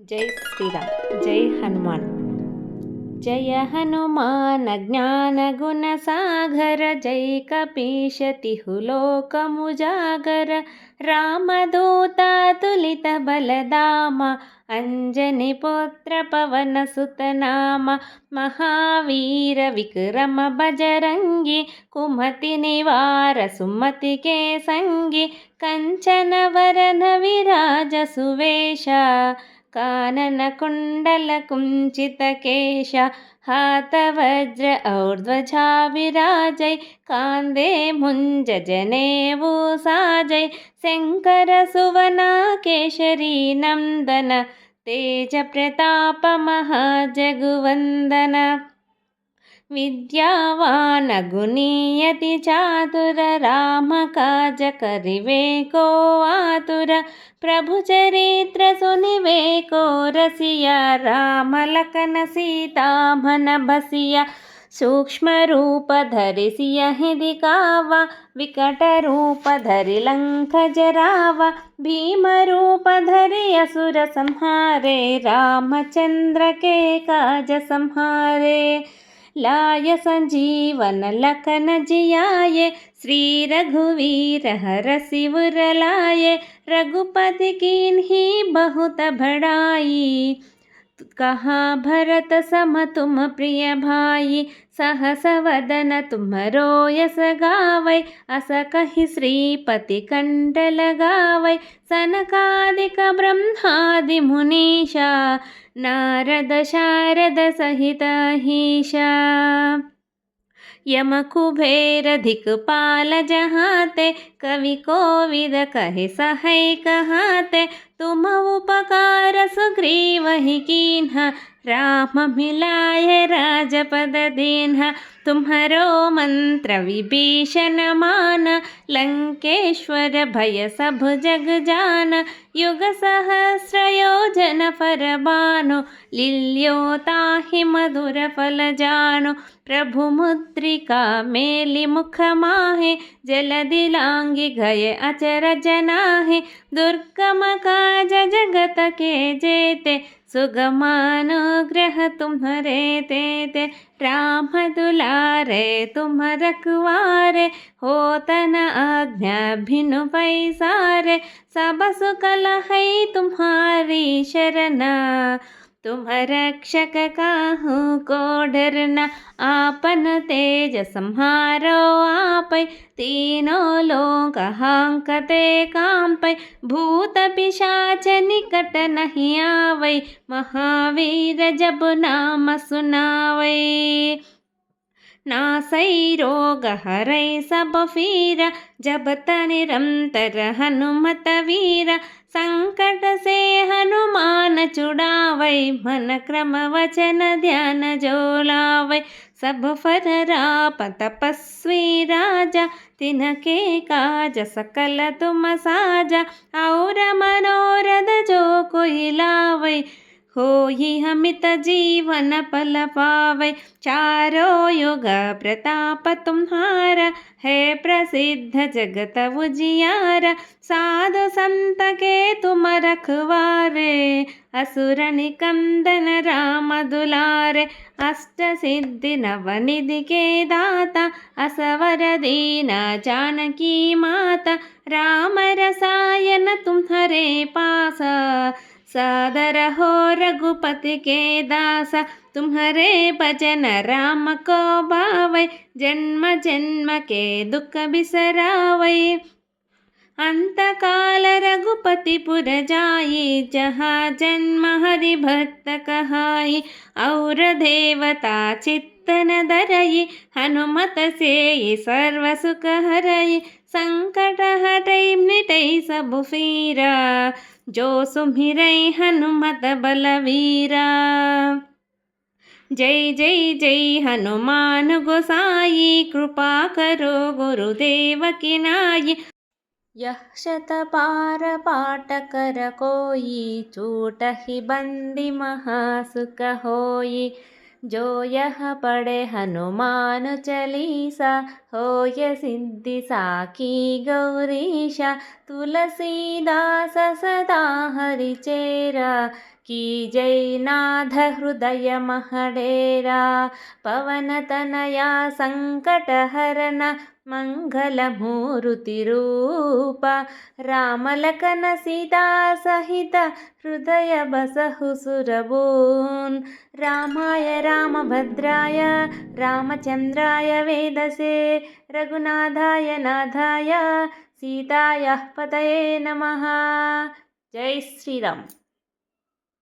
जय श्रीराम। जय हनुमान। जय हनुमान ज्ञान गुण सागर, जय कपीश तिहु लोकमुजागर। रामदूत तुलित बलदामा, अंजनी पुत्र पवन सुत नामा। महावीर विक्रम बजरंगी, कुमति निवार सुमति के संगी। कंचन वरन विराज सुवेशा, कानन कुंडल कुंचित केश। हाथ वज्र और ध्वजा विराजै, कांधे मुंज जनेऊ साजै। शंकर सुवना केशरी नंदन, तेज प्रताप महाजगुवंदन। विद्यावान गुणी अति चातुर, राम काज करिवे को आतुर। प्रभु चरित्र सुनिवे को रसिया, राम लखन सीता मन बसिया। सूक्ष्म रूप धरि सियहि दिखावा, विकट रूप धरि लंक जरावा। भीम रूप धरि असुर संहारे, रामचंद्र के काज संहारे। लाय संजीवन लखन जियाए, श्री रघुवीर हर सिर लाए। रघुपति कीन्ही बहुत बड़ाई, कहाँ भरत सम तुम प्रिय भाई। सहस वदन तुम्हरो यस गावै, अस कहि श्रीपति कंठ लगावै। सनकादिक ब्रह्मादि मुनीषा, नारद शारद सहित अहीशा। यम कुबेर दिक्पाल जहाते, कवि कोविद कहे सहै कहाते। तुम उपकार सुग्रीवहि कीन्हा, राम मिलाए राजपद दीन्हा। तुम्हरो मंत्र विभीषण मान, लंकेश्वर भय सब जग जान। युग सहस्र योजन पर भानु, लील्यो ताहि मधुर फल जानु। प्रभु मुद्रिका मेलि मुख माहे, जलधि लांघि गए अचरज नाहि। दुर्गम काज जगत के जेते, सुगमानुग्रह तुम्हरे तेते। राम दुलारे तुम रखवारे, होत न आज्ञा बिनु पैसारे। सब सुख लहै तुम्हारी शरणा, तुम रक्षक काहू को डरना। आपन तेज सम्हारो आपै, तीनों लोक हांकते कांपै। भूत पिशाच निकट नहीं आवै, महावीर जब नाम सुनावै। नासै रोग हरै सब पीरा, जपत निरंतर हनुमत वीरा। संकट से हनुमान छुड़ावै, मन क्रम वचन ध्यान जो लावै। सब पर राप तपस्वी राजा, तिनके काज सकल तुम साजा। और मनोरथ जो कोई लावै, होई अमित जीवन फल पावै। चारों युग प्रताप तुम्हारा, है प्रसिद्ध जगत उजियारा। साधु संत के तुम रखवारे, असुर निकंदन राम दुलारे। अष्ट सिद्धि नवनिधि के दाता, असवर दीना जानकी माता। राम रसायन तुम्हारे पासा, सादर हो रघुपति के दासा। तुम्हारे भजन राम को भावै, जन्म जन्म के दुख बिसरावै। अंत काल रघुपति पुर जाई, जहाँ जन्म हरि भक्त कहाई। और देवता चित्त न धरई, हनुमत से सर्व सुख हरई। संकट हटै मिटै सब पीरा, जो सुमिरै हनुमत बलवीरा। जय जय जय हनुमान गोसाई, कृपा करो गुरुदेव की नाई। यह शत बार पाठ कर कोई, छूटहि बंदी महासुख होई। जो यह पढ़े हनुमान चालीसा, होय सिद्धि साखी गौरीशा। तुलसीदास सदा हरिचेरा, की जय नाथ हृदय महडेरा पवनतनया सङ्कटहरण मङ्गलमूर्तिरूप रामलखन सीता सहित हृदय बसहु सुरभून् रामाय रामभद्राय रामचन्द्राय वेदसे रघुनाथाय नाथाय सीतायाः पतये नमः। जय श्रीराम।